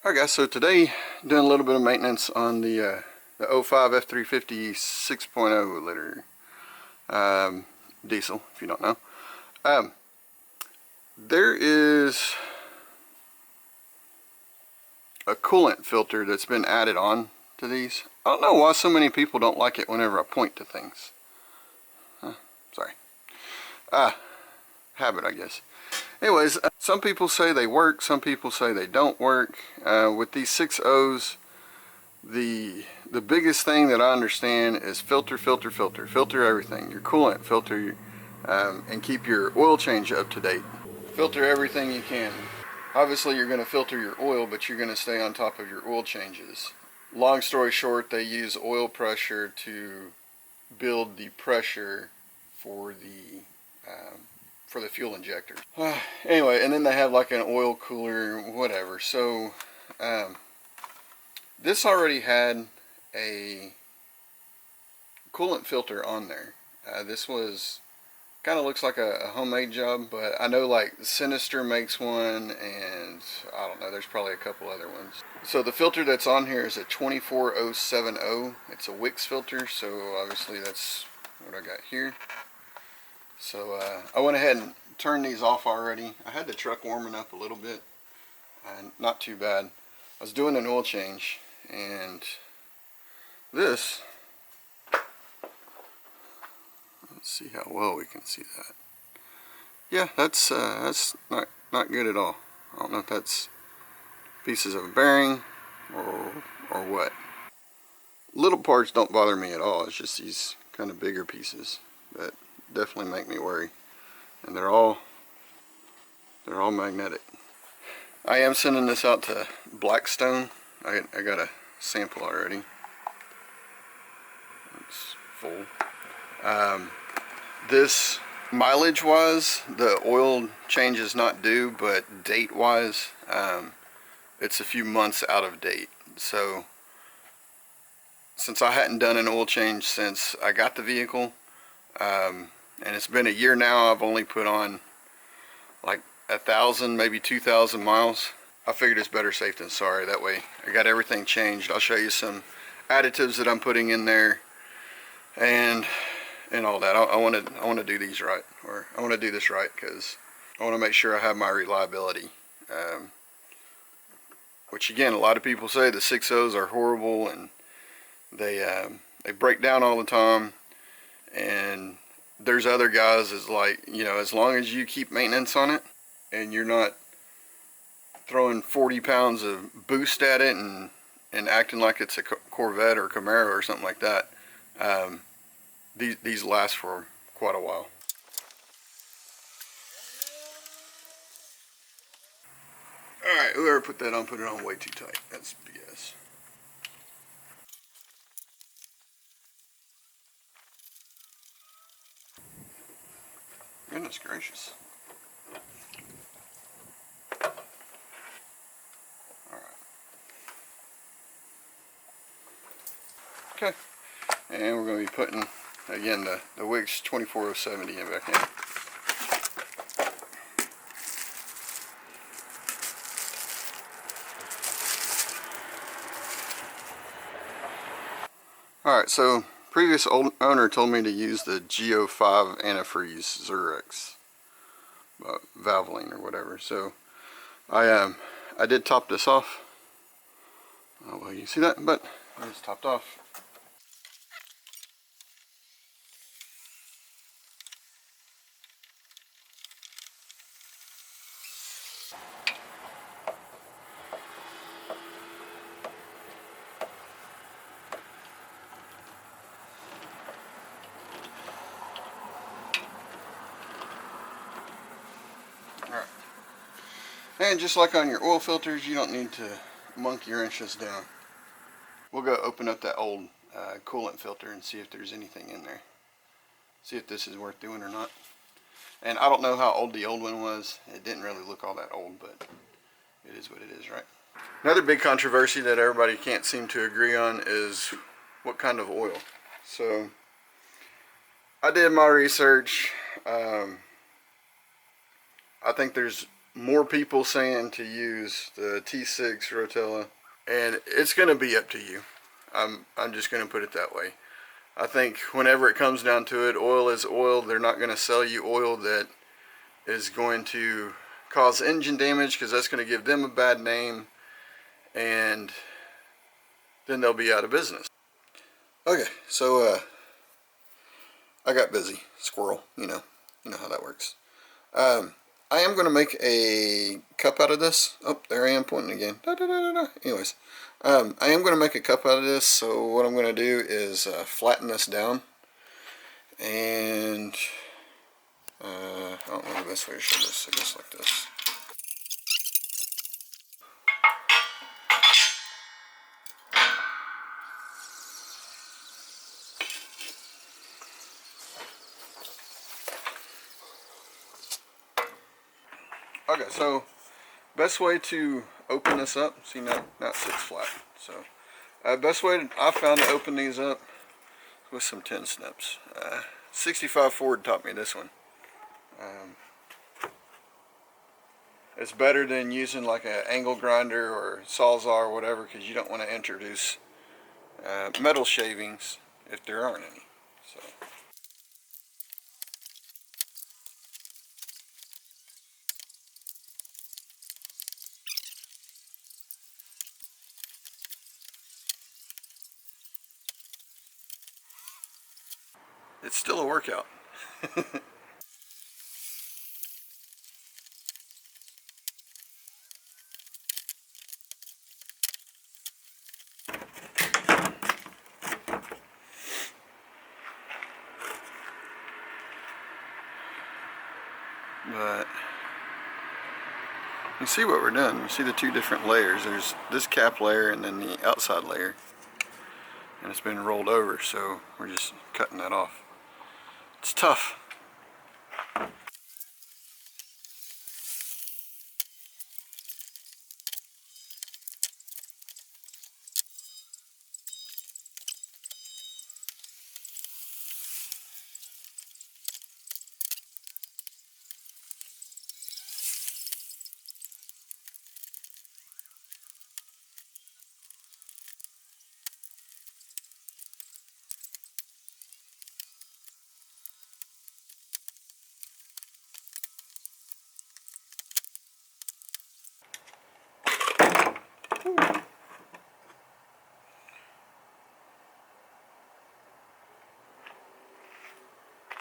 Alright guys, so today doing a little bit of maintenance on the 05 F350 6.0 liter diesel, if you don't know. There is a coolant filter that's been added on to these. I don't know why so many people don't like it whenever I point to things. Sorry. Habit, I guess. Anyways, some people say they work, some people say they don't work. With these 6.0s, the biggest thing that I understand is filter everything. Your coolant, filter, and keep your oil change up to date. Filter everything you can. Obviously you're going to filter your oil, but you're going to stay on top of your oil changes. Long story short, they use oil pressure to build the pressure for the fuel injector. Anyway, and then they have like an oil cooler, whatever. So this already had a coolant filter on there. This was kind of looks like a homemade job, but I know like Sinister makes one, and I don't know, there's probably a couple other ones. So the filter that's on here is a 24070. It's a Wix filter, so obviously that's what I got here. So I went ahead and turned these off already. I had the truck warming up a little bit, and not too bad. I was doing an oil change, and this, let's see how well we can see that. Yeah, that's not good at all. I don't know if that's pieces of a bearing or what. Little parts don't bother me at all. It's just these kind of bigger pieces that definitely make me worry, and they're all magnetic. I am sending this out to Blackstone. I got a sample already. It's full. This mileage wise, the oil change is not due, but date wise, it's a few months out of date. So since I hadn't done an oil change since I got the vehicle, and it's been a year now, I've only put on like 1,000, maybe 2,000 miles. I figured it's better safe than sorry. That way I got everything changed. I'll show you some additives that I'm putting in there and all that. I want to do these right, or I want to do this right, because I want to make sure I have my reliability. Which again, a lot of people say the 6.0s are horrible, and they break down all the time. And there's other guys that's like, you know, as long as you keep maintenance on it and you're not throwing 40 pounds of boost at it and acting like it's a Corvette or Camaro or something like that, these last for quite a while. Alright, whoever put that on, put it on way too tight. That's BS. Goodness gracious. Alright. Okay. And we're going to be putting, again, the Wix 24070 in back in. Alright, so previous owner told me to use the Go5 antifreeze Zurex Valvoline or whatever. So I did top this off. Oh well, you see that, but it's topped off. Alright. And just like on your oil filters, you don't need to monkey wrench this down. We'll go open up that old coolant filter and see if there's anything in there. See if this is worth doing or not. And I don't know how old the old one was. It didn't really look all that old, but it is what it is, right? Another big controversy that everybody can't seem to agree on is what kind of oil. So I did my research. I think there's more people saying to use the T6 Rotella, and it's going to be up to you. I'm just going to put it that way. I think whenever it comes down to it, oil is oil. They're not going to sell you oil that is going to cause engine damage, because that's going to give them a bad name, and then they'll be out of business. Okay, so I got busy. Squirrel, you know how that works. I am going to make a cup out of this. Oh, there I am pointing again. Da, da, da, da, da. Anyways, I am going to make a cup out of this, so what I'm going to do is flatten this down. And I don't know the best way to show this. I guess like this. Okay, so best way to open this up, see now it sits flat. So best way I found to open these up with some 10 snips. 65 Ford taught me this one. It's better than using like an angle grinder or sawzall or whatever, because you don't want to introduce metal shavings if there aren't any. So. It's still a workout. But you see what we're doing. You see the two different layers. There's this cap layer and then the outside layer. And it's been rolled over, so we're just cutting that off. It's tough.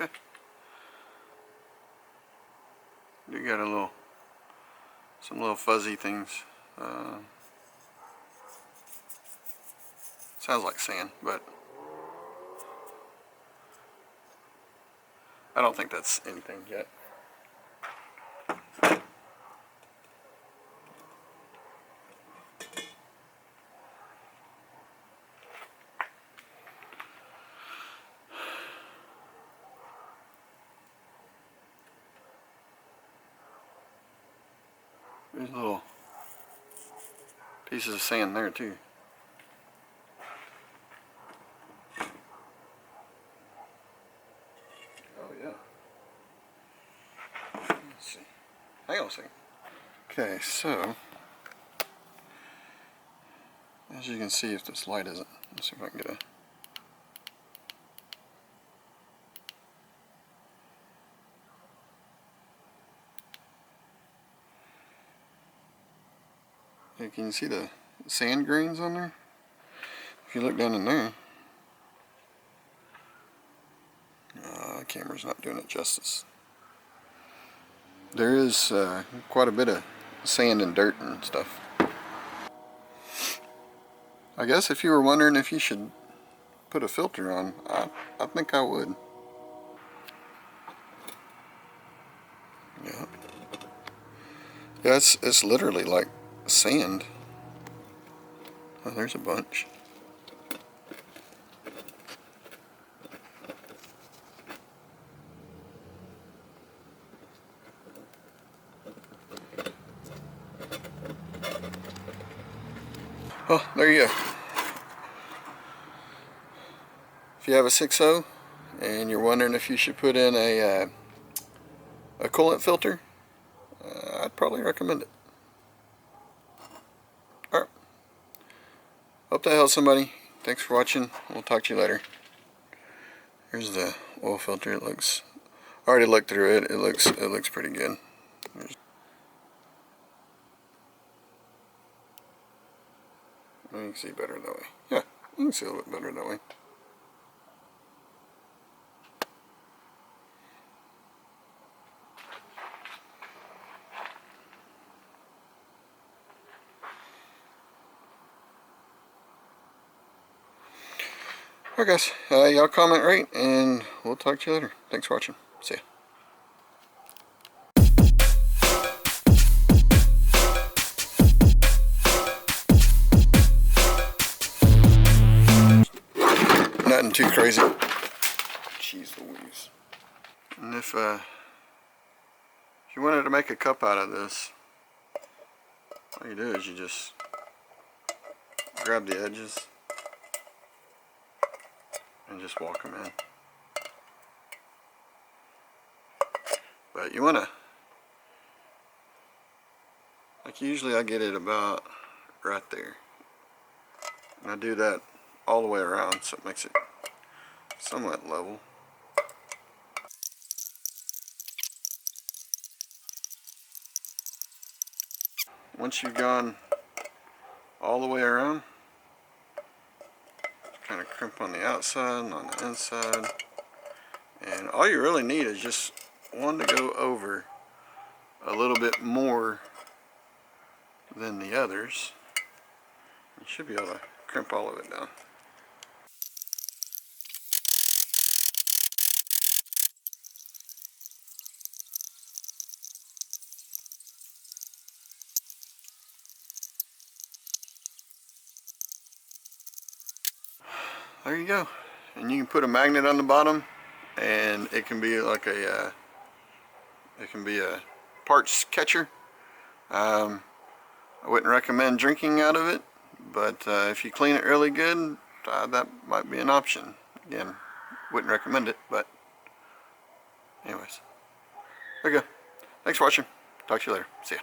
Okay. You got some little fuzzy things. Sounds like sand, but I don't think that's anything yet. There's little pieces of sand there too. Oh yeah. Let's see. Hang on a second. Okay, so as you can see, if this light isn't, let's see if I can get a. You can see the sand grains on there. If you look down in there, the camera's not doing it justice. There is quite a bit of sand and dirt and stuff. I guess if you were wondering if you should put a filter on, I think I would. Yeah. Yeah, it's literally like sand. Oh, there's a bunch. Oh, there you go. If you have a 6.0 and you're wondering if you should put in a coolant filter, I'd probably recommend it. Alright. Hope that helps somebody. Thanks for watching. We'll talk to you later. Here's the oil filter. It looks, I already looked through it. It looks pretty good. You can see better that way. Yeah, you can see a little bit better that way. Alright guys, y'all comment, rate, and we'll talk to you later. Thanks for watching. See ya. Nothing too crazy. Jeez Louise. And if you wanted to make a cup out of this, all you do is you just grab the edges and just walk them in. But you want to, like usually I get it about right there. And I do that all the way around so it makes it somewhat level. Once you've gone all the way around, kind of crimp on the outside and on the inside. And all you really need is just one to go over a little bit more than the others. You should be able to crimp all of it down. There you go. And you can put a magnet on the bottom, and it can be like a parts catcher. I wouldn't recommend drinking out of it, but if you clean it really good, that might be an option. Again, wouldn't recommend it, but anyways. There you go. Thanks for watching. Talk to you later. See ya.